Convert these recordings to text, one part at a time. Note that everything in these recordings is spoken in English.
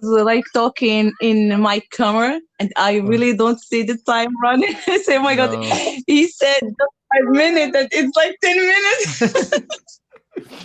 like talking in my camera, and I really don't see the time running. I say, oh my god, No. he said just 5 minutes, and it's like 10 minutes.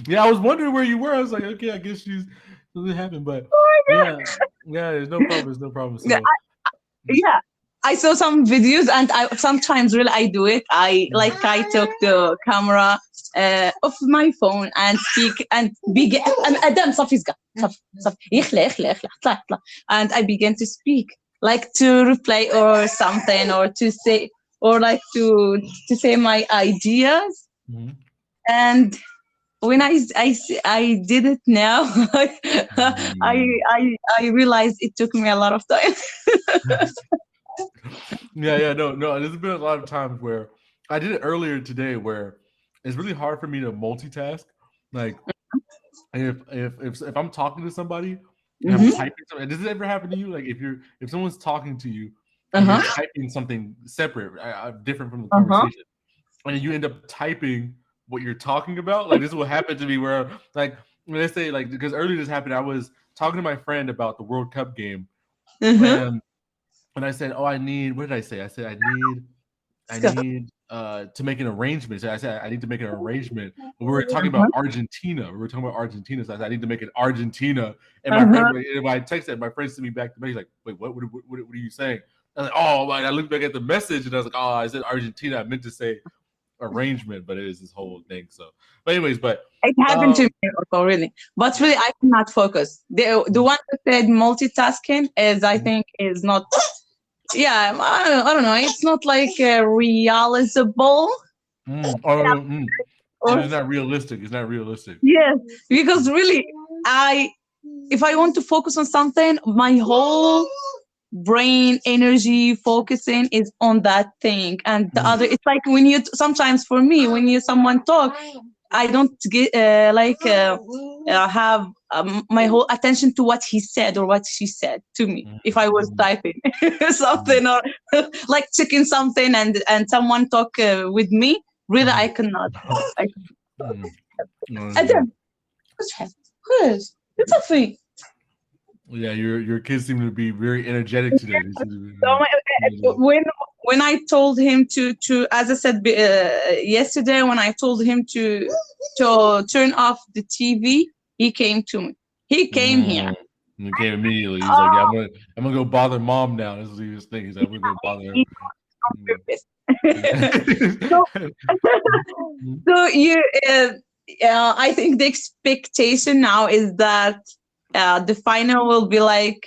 Yeah, I was wondering where you were. I was like, okay, I guess she's something happened, but Oh my yeah, yeah, there's no problem. There's no problem. god. So, Yeah, I saw some videos, and I sometimes really I do it. I took the camera of my phone and speak and begin. Adam صافي زقا صافي صافي يخلع طلع and I begin to speak like to reply or something, or to say, or like to say my ideas. mhm. And when I did it now, Mm. I realized it took me a lot of time. Yeah, yeah, no, no. There's been a lot of times where I did it earlier today, where it's really hard for me to multitask. Like, if I'm talking to somebody and I'm Hmm. typing something, does it ever happen to you? Like, if someone's talking to you and you're Uh-huh. typing something separate, different from the Uh-huh. conversation, and you end up typing what you're talking about. Like, this will happen to me where, like, when they say, like, because earlier this happened, I was talking to my friend about the World Cup game, Uh-huh. and I said, "Oh, I need." What did I say? I said, I So, need to make an arrangement." So I said, "I need to make an arrangement." But we were talking about uh-huh. Argentina. We were talking about Argentina. So I said, "I need to make an Argentina." And my friend, Uh-huh. when I texted, my friend sent me back the message like, "Wait, what are you saying?" I was like, "Oh," I looked back at the message and I was like, "Oh, I said Argentina. I meant to say arrangement, but it is this whole thing." So, but anyways, but It happened to um, me also, really. But really, I cannot focus. The one that said multitasking is, I think, is not. Yeah, I don't know. It's not like realizable. and Or it's not realistic. It's not realistic. yes, because really, I if I want to focus on something, my whole brain energy focusing is on that thing, and the Mm, other, it's like when you sometimes for me when you someone talk, I don't get have my whole attention to what he said or what she said to me mm, if I was mm, typing mm, something, or like checking something, and someone talk with me. Really, mm, I cannot. I, mm. Adam, what's happening? Who's it's a thing. Yeah, your kids seem to be very energetic today. They seem to be So very energetic. when I told him to, as I said yesterday, when I told him to turn off the TV, he came to me. He came here. Mm. And it came immediately. He's like, "Yeah, Oh, I'm gonna go bother mom now." This is what he was thinking. He's like, "I'm gonna go bother her." he on Mm. purpose. so, Yeah. Mm. so you, I think the expectation now is that the final will be like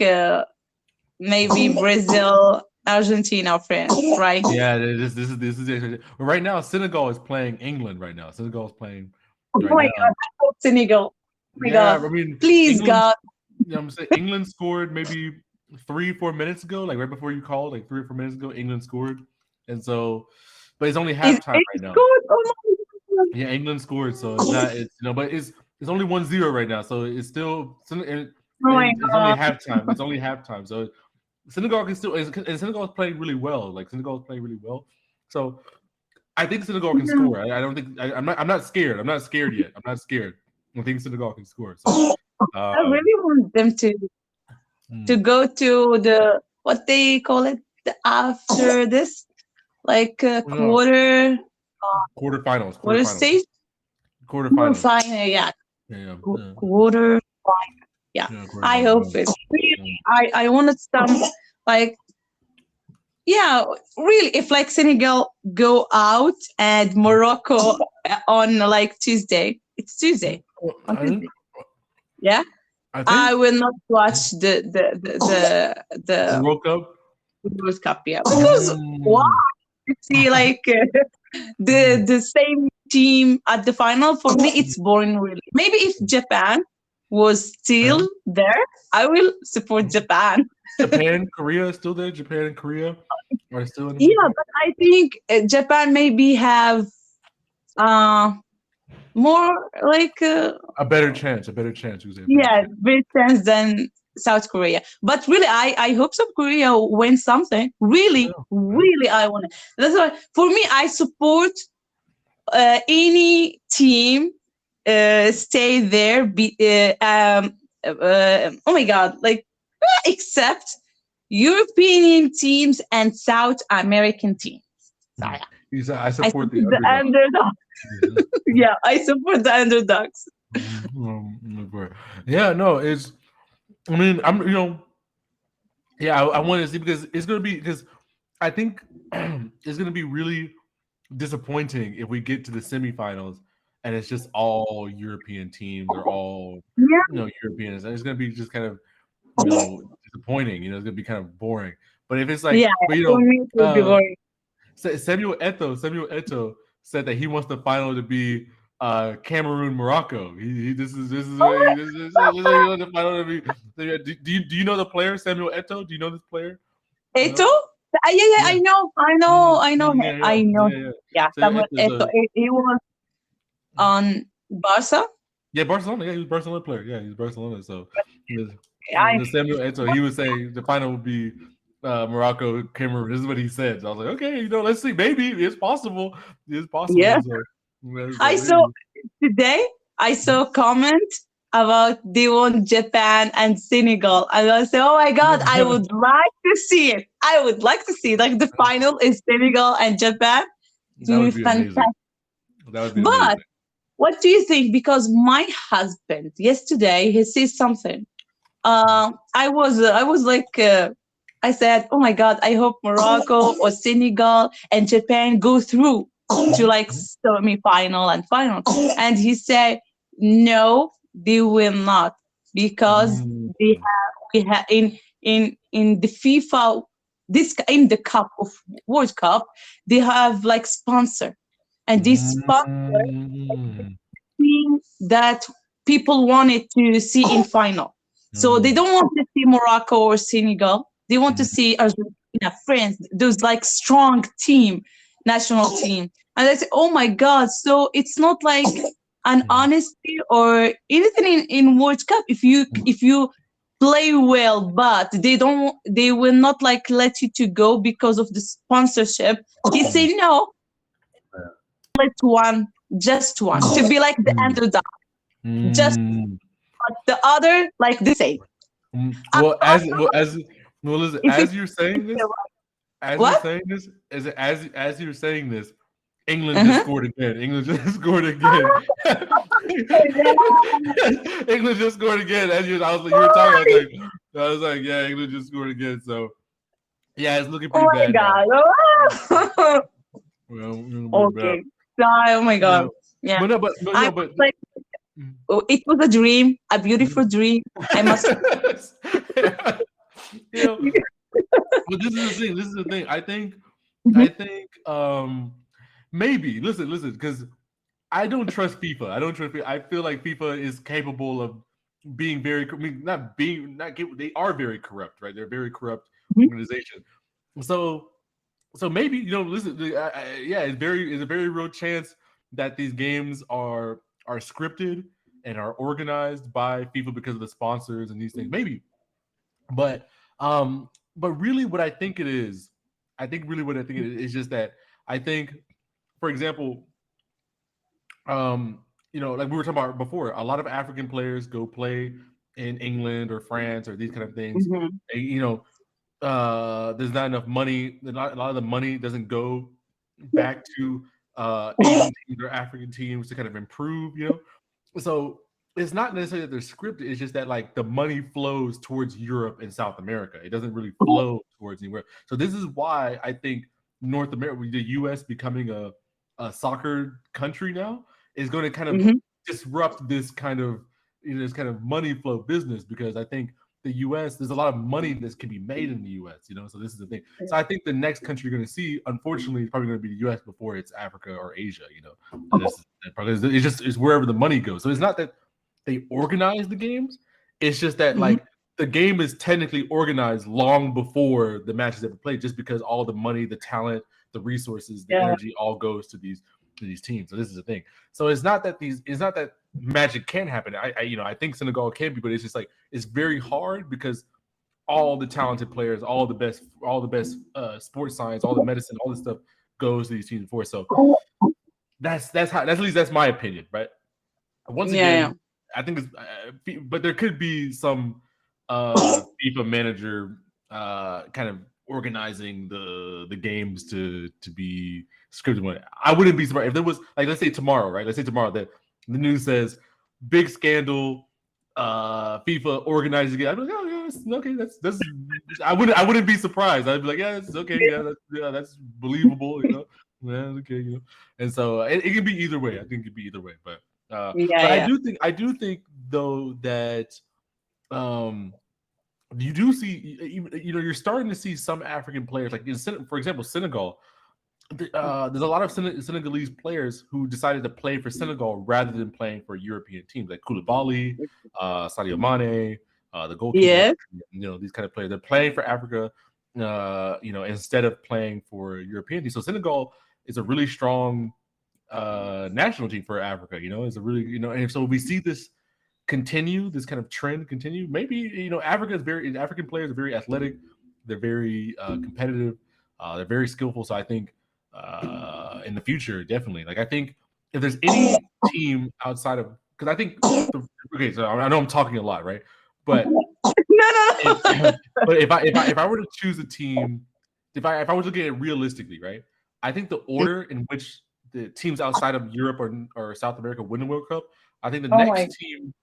maybe Brazil, Argentina, France, right? Yeah, this is actually, but right now Senegal is playing England right now. Senegal is playing Oh right my now. God, I hope Senegal. Oh my Yeah, God, I mean please, England. God. You know what I'm saying? England scored maybe 3 4 minutes ago, like right before you called, like 3 or 4 minutes ago. England scored, and so, but it's only Is halftime it right now. good? Oh my God. Yeah, England scored, so it's not. It's but it's only 1-0 right now, so it's still and Oh my it's only God. halftime. It's only halftime, so Senegal can still and Senegal is playing really well. Like Senegal is playing really well, so I think Senegal can score. I don't think I'm not scared. I'm not scared yet. I'm not scared. I think Senegal can score. So, I um, really want them to mm, go to the what they call it the after this, like no, quarter quarterfinals, quarter quarterfinals, stage, quarter quarterfinals. final. Yeah, Yeah, yeah, yeah, quarter. Yeah, yeah, I hope quarterfinals. it. Really, Yeah. I wanted some like, yeah, really, if like Senegal go out and Morocco on like Tuesday, it's Mm, Tuesday well, on Tuesday. Yeah, I I think will not watch the the World Cup. World Cup. Yeah, because why? Mm. You see, like the same team at the final. For me, it's boring. Really, maybe if Japan was Uh, still there, I will support Japan. Japan, Korea is still there. Japan and Korea are still in the World Yeah, Cup. but I think Japan maybe have uh more like A better chance. You say a better yeah, chance. better chance than South Korea. But really, I hope South Korea wins something. Really, Yeah, right. really, I want it. That's why for me, I support any team stay there. Oh my God, like except European teams and South American teams. So yeah, He said, "I I support support the the underdog." underdog. Yeah, I support the underdogs. Yeah, no, it's. I mean, yeah, I want to see because it's gonna be because I think it's gonna be really disappointing if we get to the semifinals and it's just all European teams or all Yeah, Europeans. And it's gonna be just kind of disappointing. It's gonna be kind of boring. But if it's yeah. like, but For me, it would be boring. Samuel Eto'o said that he wants the final to be Cameroon Morocco. This is what Oh, he wants the final to be. So, yeah, do you know the player Samuel Eto'o? Do you know this player? Eto? No. Yeah, yeah, Yeah. I know him. Yeah, I know him. yeah. Yeah, So Samuel Eto'o, Eto. He was on Barca. yeah, Barcelona. Yeah, he was a Barcelona player. Yeah, he's Barcelona. So I the Samuel Eto'o, he would say the final would be Morocco, Cameroon. This is what he said. So I was like, okay, let's see. Maybe it's possible. It's yeah. possible. So, I maybe. saw today. I saw a comment about they won Japan and Senegal, and I said, "Oh my God, I would like to see it. I would like to see it. Like the final is Senegal and Japan. It That will would be be amazing. fantastic." That would be But amazing. what do you think? Because my husband yesterday he said something. I was like, I said, oh my God, I hope Morocco or Senegal and Japan go through to like semi-final and final. And he said, no, they will not because Mm. we have in the FIFA this in the cup of World Cup they have like sponsor and this sponsor Mm. team that people wanted to see in final. So they Mm. don't want to see Morocco or Senegal. They want to Mm. see Argentina, France, those like strong team, national team. And I say, oh my God. So it's not like an honesty or anything in World Cup. If you play well, but they will not like let you to go because of the sponsorship. They say no, let's one, just one. To be like the Mm. underdog just Mm. the other like the same. Well, listen, If it's as you're what? saying this, as you're saying this, England just Uh-huh. scored again. England just scored again. England just scored again. You were talking. I was like, yeah, England just scored again. So yeah, it's looking Oh pretty my bad now. God. Well, pretty bad. Okay. Oh my You God. know, Yeah. but no, but no, I no, was but. like, oh, it was a dream, a beautiful dream. I must. you know, but this is the thing. This is the thing. I Mhm. think, maybe listen, because I don't trust FIFA. I don't trust FIFA. I feel like FIFA is capable of being very. I mean, They are very corrupt, right? They're a very corrupt Mhm. organization. So, maybe listen. Yeah, it's a very real chance that these games are scripted and are organized by FIFA because of the sponsors and these things. Maybe, but um, but really, what I think it is, is just that I think, for example, like we were talking about before, a lot of African players go play in England or France or these kind of things. Mhm. And, there's not enough money. A lot of the money doesn't go back to Asian teams or African teams to kind of improve. So it's not necessarily that they're scripted. It's just that like the money flows towards Europe and South America. It doesn't really flow towards anywhere. So this is why I think North America, the U.S. becoming a soccer country now, is going to kind of Mhm. disrupt this kind of money flow business, because I think the U.S. there's a lot of money that can be made in the U.S. So this is the thing. So I think the next country you're going to see, unfortunately, is probably going to be the U.S. before it's Africa or Asia. And this is probably it's wherever the money goes. So it's not that they organize the games; it's just that Mhm. like the game is technically organized long before the matches ever played, just because all the money, the talent, the resources, the Yeah. energy all goes to these teams. So this is the thing. So it's not that magic can happen. I think Senegal can be, but it's just like it's very hard because all the talented players, all the best sports science, all the medicine, all this stuff goes to these teams before. So that's at least that's my opinion, right? Once Yeah. again, I think it's, but there could be some FIFA manager kind of organizing the games to be scripted. I wouldn't be surprised if there was, like, let's say tomorrow, right? Let's say tomorrow that the news says big scandal, FIFA organizing it. I'd be like, oh yeah, okay, that's. I wouldn't be surprised. I'd be like, yeah, it's okay, that's believable, you know. Yeah, okay, you know. And so it can be either way. I think it could be either way, but I do think though that you do see, you know, you're starting to see some African players, like for example, Senegal. There's a lot of Senegalese players who decided to play for Senegal rather than playing for European teams, like Koulibaly, Sadio Mane, the goalkeeper. Yeah. You know, these kind of players. They're playing for Africa, you know, instead of playing for European teams. So Senegal is a really strong national team for Africa. You know, it's a really, you know, and so we see this continue, this kind of trend continue. Maybe, you know, African players are very athletic. They're very competitive. They're very skillful. So I think in the future, definitely. Like, I think if there's any team outside of, because I think, okay, so I know I'm talking a lot, right? But no. But if I were to choose a team, if I was looking at it realistically, right? I think the order in which the teams outside of Europe or South America win the World Cup, I think the next team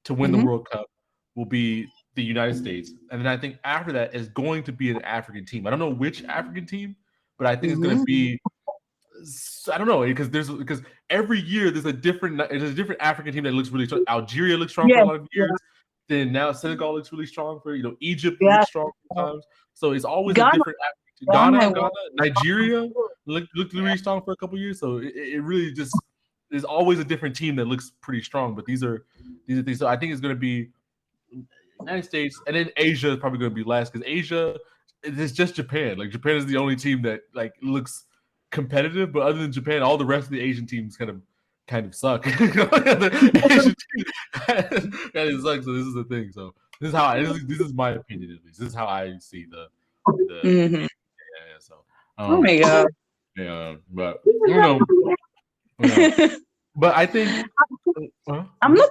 to win the World Cup will be the United States, and then I think after that is going to be an African team. I don't know which African team, but I think it's going to be, I don't know, because every year there's a different African team that looks really strong. Algeria looks strong for a lot of years. Then now Senegal looks really strong for, you know, Egypt looks strong sometimes. So it's always a different African. Ghana, Nigeria looked really strong for a couple years. So it really just, there's always a different team that looks pretty strong. But these are things. So I think it's going to be United States, and then Asia is probably going to be last, because Asia, it's just Japan. Like, Japan is the only team that, like, looks competitive, but other than Japan, all the rest of the Asian teams kind of suck. The Asian team kind of sucks. So this is the thing. So this is my opinion, at least. This is how I see the So oh my god. Yeah, but you know, but I think I'm not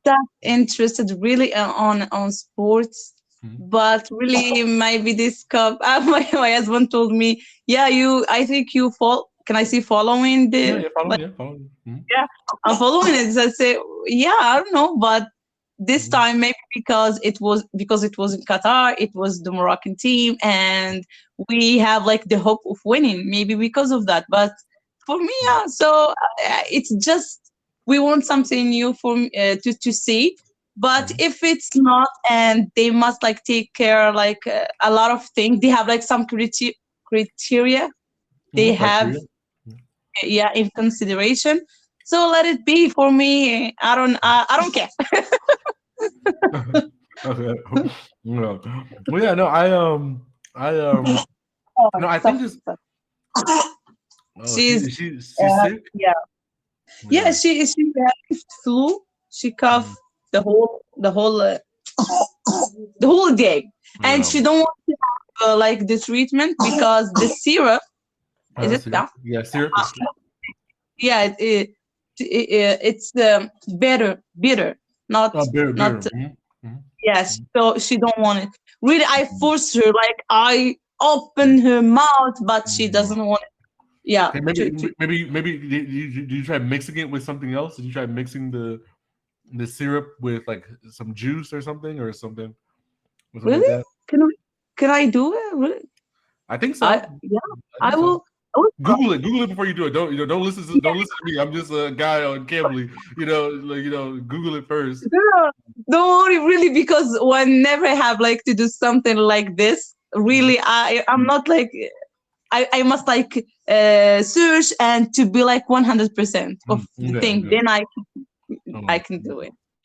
that interested really on sports, but really maybe this cup. My husband told me, I think you follow. Can I see following the? Following. Yeah, I'm following it. So I say, I don't know, but this time maybe because it was in Qatar, it was the Moroccan team, and we have like the hope of winning. Maybe because of that, but for me, so it's just we want something new to see. But if it's not, and they must like take care like a lot of things, they have like some criteria they have in consideration. So let it be. For me, I don't care. Okay. No. Well, yeah, no, I think this. She's sick. Yeah. She had flu. She coughed the whole day, and she don't want to have like the treatment because the syrup. Is it that? Yeah, syrup. Yeah, it's bitter, not bitter. Yes, so she don't want it. Really, I forced her. Like, I open her mouth, but she doesn't want it. Yeah. Okay, maybe did you try mixing it with something else? Did you try mixing the syrup with like some juice or something Really? Like that? Can I do it? Really? I think so. I will. Google it before you do it. Don't listen to me. I'm just a guy on Cambly. Google it first. No, don't worry, really, because whenever I have like to do something like this, really, I'm not like I must like search and to be like 100% of the thing. Then I can do it.